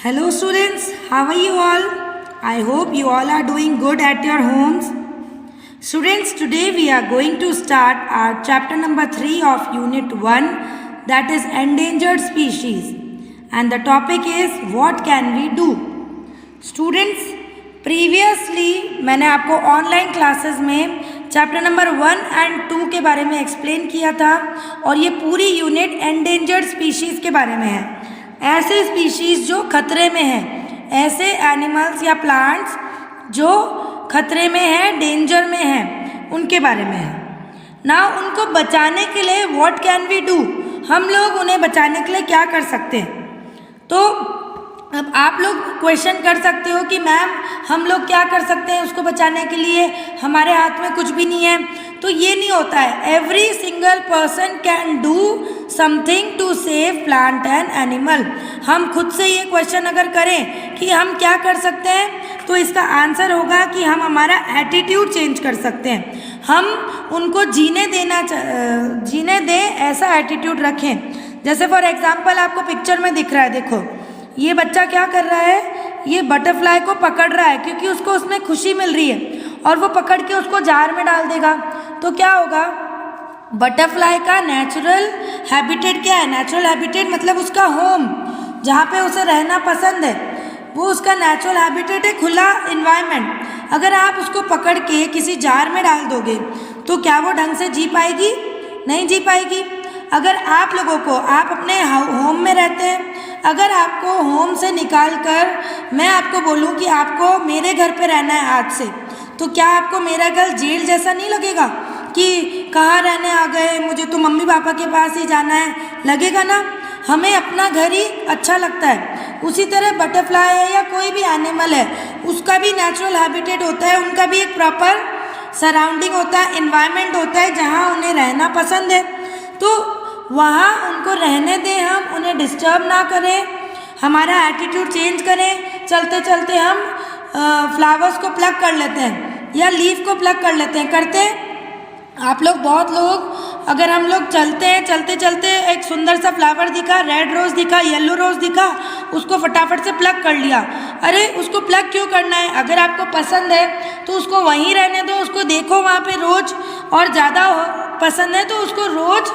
Hello students, how are you all? I hope you all are doing good at your homes. Students, today we are going to start our chapter number 3 of unit 1, that is endangered species, and the topic is what can we do. Students, previously मैंने आपको online classes में chapter number 1 and 2 के बारे में explain किया था और ये पूरी यूनिट एंडेंजर्ड स्पीशीज़ के बारे में है। ऐसे स्पीशीज़ जो खतरे में हैं, ऐसे एनिमल्स या प्लांट्स जो खतरे में हैं, डेंजर में हैं, उनके बारे में है ना। उनको बचाने के लिए व्हाट कैन वी डू, हम लोग उन्हें बचाने के लिए क्या कर सकते हैं। तो अब आप लोग क्वेश्चन कर सकते हो कि मैम हम लोग क्या कर सकते हैं उसको बचाने के लिए, हमारे हाथ में कुछ भी नहीं है। तो ये नहीं होता है। Every single person can do something to save plant and animal. हम खुद से ये क्वेश्चन अगर करें कि हम क्या कर सकते हैं, तो इसका आंसर होगा कि हम हमारा एटीट्यूड चेंज कर सकते हैं। हम उनको जीने दें, ऐसा एटीट्यूड रखें। जैसे फॉर एग्जाम्पल आपको पिक्चर में दिख रहा है, देखो ये बच्चा क्या कर रहा है, ये बटरफ्लाई को पकड़ रहा है क्योंकि उसको उसमें खुशी मिल रही है और वो पकड़ के उसको जार में डाल देगा। तो क्या होगा, बटरफ्लाई का नेचुरल हैबिटेट क्या है, नेचुरल हैबिटेट मतलब उसका होम, जहाँ पे उसे रहना पसंद है, वो उसका नेचुरल हैबिटेट है खुला इन्वायरमेंट। अगर आप उसको पकड़ के किसी जार में डाल दोगे तो क्या वो ढंग से जी पाएगी? नहीं जी पाएगी। अगर आप लोगों को, आप अपने होम में रहते हैं, अगर आपको होम से निकाल कर मैं आपको बोलूं कि आपको मेरे घर पे रहना है आज से, तो क्या आपको मेरा घर जेल जैसा नहीं लगेगा कि कहाँ रहने आ गए, मुझे तो मम्मी पापा के पास ही जाना है, लगेगा ना। हमें अपना घर ही अच्छा लगता है। उसी तरह बटरफ्लाई है या कोई भी एनिमल है, उसका भी नेचुरल हैबिटेट होता है, उनका भी एक प्रॉपर सराउंडिंग होता है, इन्वायरमेंट होता है जहाँ उन्हें रहना पसंद है। तो वहाँ उनको रहने दें, हम उन्हें डिस्टर्ब ना करें, हमारा एटीट्यूड चेंज करें। चलते चलते हम फ्लावर्स को प्लग कर लेते हैं या लीफ को प्लग कर लेते हैं, करते हैं आप लोग। बहुत लोग, अगर हम लोग चलते चलते एक सुंदर सा फ्लावर दिखा, रेड रोज़ दिखा, येलो रोज़ दिखा, उसको फटाफट से प्लग कर लिया। अरे उसको प्लग क्यों करना है? अगर आपको पसंद है तो उसको वहीं रहने दो, उसको देखो वहाँ पे रोज़, और ज़्यादा पसंद है तो उसको रोज़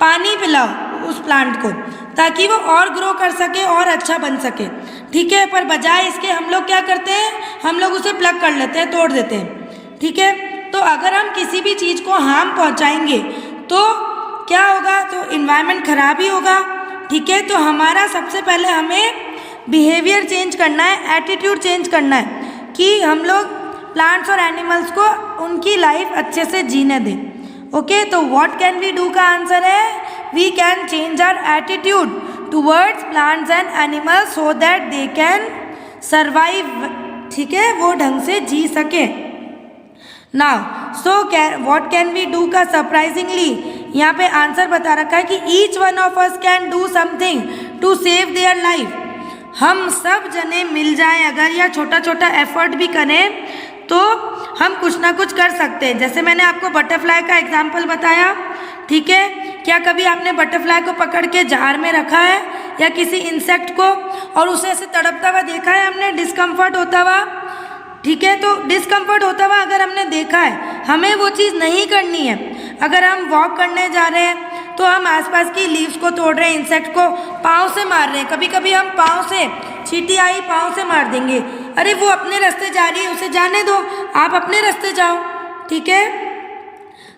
पानी पिलाओ उस प्लांट को, ताकि वो और ग्रो कर सके और अच्छा बन सके, ठीक है। पर बजाय इसके हम लोग क्या करते हैं, हम लोग उसे प्लग कर लेते हैं, तोड़ देते हैं, ठीक है। तो अगर हम किसी भी चीज़ को हार्म पहुंचाएंगे तो क्या होगा, तो इन्वायरमेंट खराब ही होगा, ठीक है। तो हमारा सबसे पहले हमें बिहेवियर चेंज करना है, एटीट्यूड चेंज करना है कि हम लोग प्लांट्स और एनिमल्स को उनकी लाइफ अच्छे से जीने दें। ओके, तो व्हाट कैन वी डू का आंसर है we can change our attitude towards plants and animals so that they can survive, ठीक है, वो ढंग से जी सके। Now so what can we do का सरप्राइजिंगली यहाँ पे आंसर बता रखा है कि each one of us can do something to save their life. हम सब जने मिल जाएं अगर, या छोटा छोटा एफर्ट भी करें, तो हम कुछ ना कुछ कर सकते हैं। जैसे मैंने आपको बटरफ्लाई का एग्जाम्पल बताया, ठीक है। क्या कभी आपने बटरफ्लाई को पकड़ के जार में रखा है या किसी इंसेक्ट को, और उसे ऐसे तड़पता हुआ देखा है हमने, डिस्कम्फर्ट होता हुआ, ठीक है। तो डिस्कम्फर्ट होता हुआ अगर हमने देखा है, हमें वो चीज़ नहीं करनी है। अगर हम वॉक करने जा रहे हैं तो हम आसपास की लीव्स को तोड़ रहे हैं, इंसेक्ट को पाँव से मार रहे हैं, कभी कभी हम पाँव से, चींटी आई पाँव से मार देंगे। अरे वो अपने रास्ते जा रही है, उसे जाने दो, आप अपने रास्ते जाओ, ठीक है।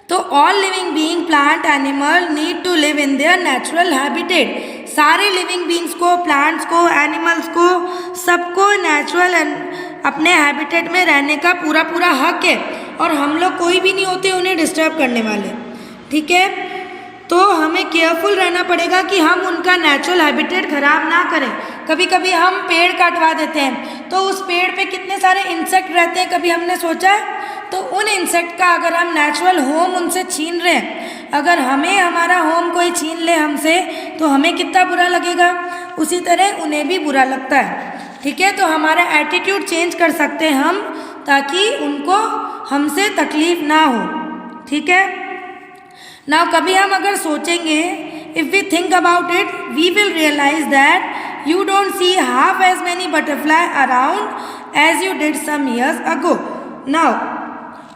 तो all living being, plant, animal need to live in their natural habitat. सारे लिविंग बीइंग्स को, प्लांट्स को, एनिमल्स को, सबको नेचुरल अपने हैबिटेट में रहने का पूरा पूरा हक है, और हम लोग कोई भी नहीं होते उन्हें डिस्टर्ब करने वाले, ठीक है। तो हमें केयरफुल रहना पड़ेगा कि हम उनका नेचुरल हैबिटेट ख़राब ना करें। कभी कभी हम पेड़ काटवा देते हैं, तो उस पेड़ पे कितने सारे इंसेक्ट रहते हैं, कभी हमने सोचा है? तो उन इंसेक्ट का अगर हम नेचुरल होम उनसे छीन रहे हैं, अगर हमें हमारा होम कोई छीन ले हमसे, तो हमें कितना बुरा लगेगा, उसी तरह उन्हें भी बुरा लगता है, ठीक है। तो हमारा एटीट्यूड चेंज कर सकते हैं हम, ताकि उनको हमसे तकलीफ ना हो, ठीक है। नाउ कभी हम अगर सोचेंगे, if we think about it, we will realize that you don't see half as many butterfly around as you did some years ago. Now,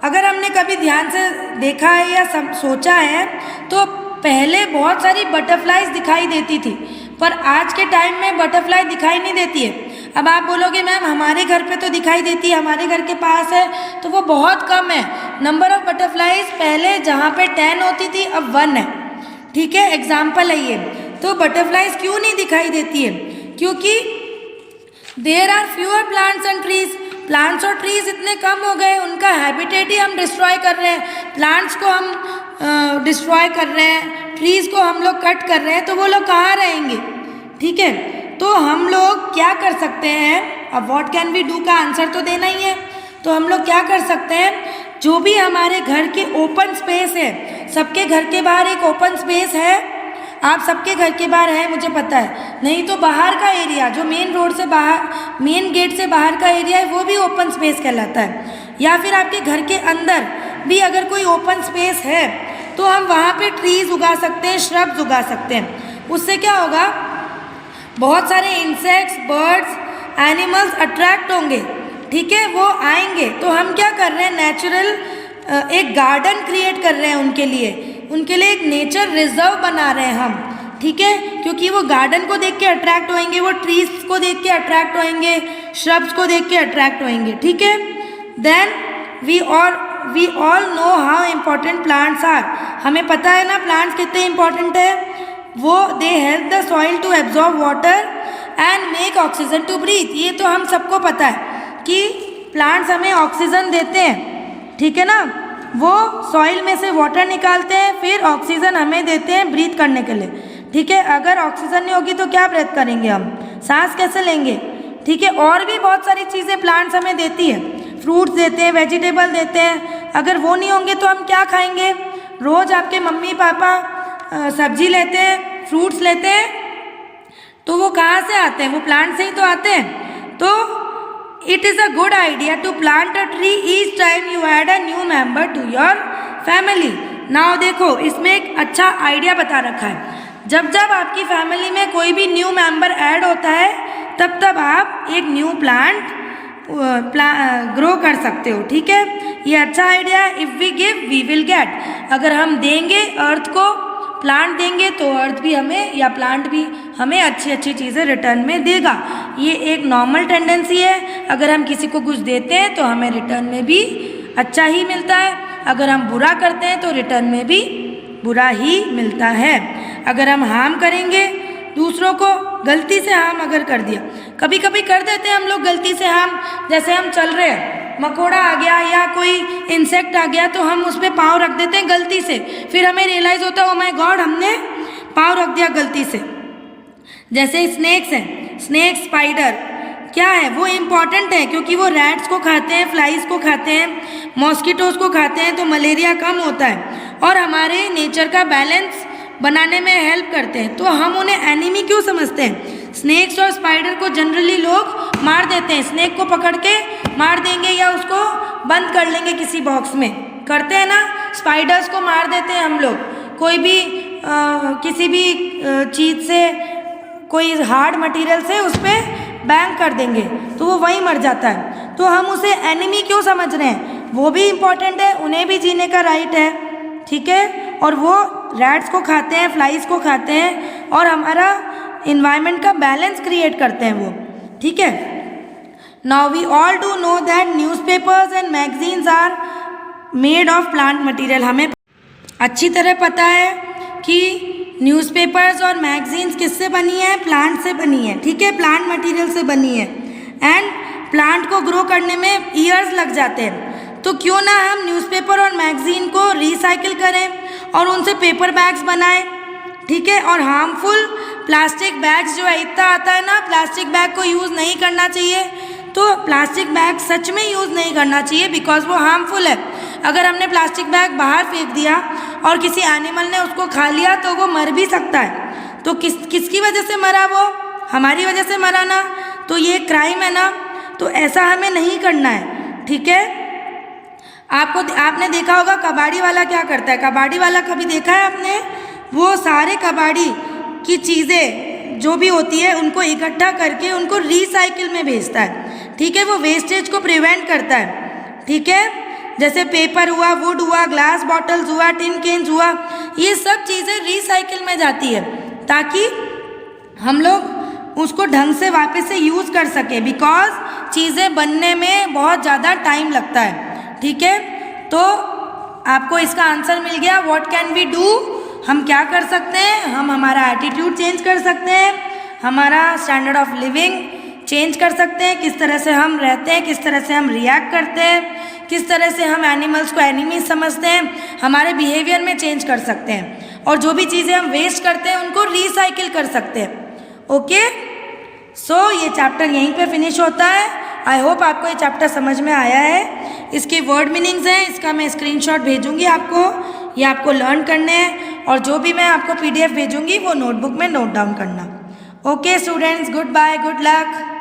अगर हमने कभी ध्यान से देखा है या सोचा है तो पहले बहुत सारी बटरफ्लाइज दिखाई देती थी, पर आज के टाइम में बटरफ्लाई दिखाई नहीं देती है। अब आप बोलोगे मैम हमारे घर पे तो दिखाई देती है, हमारे घर के पास है, तो वो बहुत कम है। नंबर ऑफ बटरफ्लाइज पहले जहाँ पे 10 होती थी अब 1 है, ठीक है, एग्जाम्पल है ये। तो बटरफ्लाइज क्यों नहीं दिखाई देती है? क्योंकि there are fewer plants and trees, plants और ट्रीज इतने कम हो गए, उनका हैबिटेट ही हम डिस्ट्रॉय कर रहे हैं। प्लांट्स को हम डिस्ट्रॉय कर रहे हैं, ट्रीज को हम लोग कट कर रहे हैं, तो वो लोग कहाँ रहेंगे? ठीक है, तो हम लोग क्या कर सकते हैं? अब व्हाट कैन वी डू का आंसर तो देना ही है। तो हम लोग क्या कर सकते हैं? जो भी हमारे घर के ओपन स्पेस है, सबके घर के बाहर एक ओपन स्पेस है, आप सबके घर के बाहर है मुझे पता है, नहीं तो बाहर का एरिया जो मेन रोड से बाहर, मेन गेट से बाहर का एरिया है, वो भी ओपन स्पेस कहलाता है। या फिर आपके घर के अंदर भी अगर कोई ओपन स्पेस है तो हम वहाँ पे ट्रीज उगा सकते हैं, श्रब्स उगा सकते हैं। उससे क्या होगा? बहुत सारे इंसेक्ट्स, बर्ड्स, एनिमल्स अट्रैक्ट होंगे, ठीक है, वो आएंगे। तो हम क्या कर रहे हैं? नेचुरल एक गार्डन क्रिएट कर रहे हैं उनके लिए एक नेचर रिजर्व बना रहे हैं हम, ठीक है, क्योंकि वो गार्डन को देख के अट्रैक्ट होएंगे, वो ट्रीज को देख के अट्रैक्ट होएंगे, श्रब्स को देख के अट्रैक्ट होएंगे, ठीक है। Then we all know how important plants are, हमें पता है ना प्लांट्स कितने इम्पोर्टेंट है। वो they help the soil to absorb water and make oxygen to breathe, ये तो हम सबको पता है कि प्लांट्स हमें ऑक्सीजन देते हैं, ठीक है ना, वो सॉइल में से वाटर निकालते हैं, फिर ऑक्सीजन हमें देते हैं ब्रीथ करने के लिए, ठीक है। अगर ऑक्सीजन नहीं होगी तो क्या ब्रीथ करेंगे हम? सांस कैसे लेंगे? ठीक है, और भी बहुत सारी चीज़ें प्लांट्स हमें देती है, फ्रूट्स देते हैं, वेजिटेबल देते हैं। अगर वो नहीं होंगे तो हम क्या खाएंगे? रोज़ आपके मम्मी पापा सब्जी लेते हैं, फ्रूट्स लेते हैं, तो वो कहाँ से आते हैं? वो प्लांट से ही तो आते हैं। तो it is a good idea to plant a tree each time you add a new member to your family. Now देखो, इसमें एक अच्छा आइडिया बता रखा है, जब जब आपकी फैमिली में कोई भी न्यू मेंबर ऐड होता है तब तब आप एक न्यू प्लांट ग्रो कर सकते हो, ठीक है। ये अच्छा आइडिया है। If we give we will get, अगर हम देंगे अर्थ को, प्लांट देंगे तो अर्थ भी हमें या प्लांट भी हमें अच्छी अच्छी चीज़ें रिटर्न में देगा। ये एक नॉर्मल टेंडेंसी है, अगर हम किसी को कुछ देते हैं तो हमें रिटर्न में भी अच्छा ही मिलता है, अगर हम बुरा करते हैं तो रिटर्न में भी बुरा ही मिलता है। अगर हम हार्म करेंगे दूसरों को, गलती से हार्म अगर कर दिया, कभी कभी कर देते हैं हम लोग गलती से हार्म, जैसे हम चल रहे हैं, मकोड़ा आ गया या कोई इंसेक्ट आ गया तो हम उस पर पाँव रख देते हैं गलती से, फिर हमें रियलाइज़ होता है ओ माय गॉड हमने पाँव रख दिया गलती से। जैसे स्नेक्स हैं, स्नेक, स्पाइडर क्या है? वो इम्पॉर्टेंट है क्योंकि वो रैट्स को खाते हैं, फ्लाइज को खाते हैं, मॉस्किटोज को खाते हैं, तो मलेरिया कम होता है और हमारे नेचर का बैलेंस बनाने में हेल्प करते हैं। तो हम उन्हें एनिमी क्यों समझते हैं? स्नेक्स और स्पाइडर को जनरली लोग मार देते हैं, स्नेक को पकड़ के मार देंगे या उसको बंद कर लेंगे किसी बॉक्स में, करते हैं ना। स्पाइडर्स को मार देते हैं हम लोग, कोई भी किसी भी चीज़ से, कोई हार्ड मटेरियल से उस पर बैंग कर देंगे तो वो वहीं मर जाता है। तो हम उसे एनिमी क्यों समझ रहे हैं? वो भी इम्पॉर्टेंट है, उन्हें भी जीने का राइट है, ठीक है, और वो रैट्स को खाते हैं, फ्लाइज को खाते हैं और हमारा इन्वायरमेंट का बैलेंस क्रिएट करते हैं वो, ठीक है। Now we all do know that newspapers and magazines are made of plant material. हमें अच्छी तरह पता है कि न्यूज़पेपर्स और मैगजीन्स किससे बनी है? प्लांट से बनी है, ठीक है, प्लांट मटेरियल से बनी है। एंड प्लांट को ग्रो करने में ईयर्स लग जाते हैं, तो क्यों ना हम न्यूज़पेपर और मैगजीन को रिसाइकिल करें और उनसे पेपर बैग्स बनाएं, ठीक है। और हार्मफुल प्लास्टिक बैग्स जो है, इतना आता है ना, प्लास्टिक बैग को यूज़ नहीं करना चाहिए, तो प्लास्टिक बैग सच में यूज़ नहीं करना चाहिए बिकॉज वो हार्मफुल है। अगर हमने प्लास्टिक बैग बाहर फेंक दिया और किसी एनिमल ने उसको खा लिया तो वो मर भी सकता है। तो किसकी वजह से मरा? वो हमारी वजह से मरा ना, तो ये क्राइम है ना, तो ऐसा हमें नहीं करना है, ठीक है। आपने देखा होगा कबाड़ी वाला क्या करता है? कबाड़ी वाला कभी देखा है आपने? वो सारे कबाड़ी की चीज़ें जो भी होती है उनको इकट्ठा करके उनको रिसाइकिल में भेजता है, ठीक है। वो वेस्टेज को प्रिवेंट करता है, ठीक है। जैसे पेपर हुआ, वुड हुआ, ग्लास बॉटल्स हुआ, टिन कैन्स हुआ, ये सब चीज़ें रिसाइकिल में जाती है ताकि हम लोग उसको ढंग से वापस से यूज़ कर सके, बिकॉज चीज़ें बनने में बहुत ज़्यादा टाइम लगता है, ठीक है। तो आपको इसका आंसर मिल गया। व्हाट कैन वी डू, हम क्या कर सकते हैं, हम हमारा एटीट्यूड चेंज कर सकते हैं, हमारा स्टैंडर्ड ऑफ लिविंग चेंज कर सकते हैं, किस तरह से हम रहते हैं, किस तरह से हम रिएक्ट करते हैं, किस तरह से हम एनिमल्स को एनिमी समझते हैं, हमारे बिहेवियर में चेंज कर सकते हैं, और जो भी चीज़ें हम वेस्ट करते हैं उनको रिसाइकिल कर सकते हैं। ओके, सो ये चैप्टर यहीं पे फिनिश होता है। आई होप आपको ये चैप्टर समझ में आया है। इसके वर्ड मीनिंग्स हैं, इसका मैं स्क्रीनशॉट भेजूंगी आपको, ये आपको लर्न करने हैं, और जो भी मैं आपको PDF भेजूंगी वो नोटबुक में नोट डाउन करना। Okay students, good bye, good luck.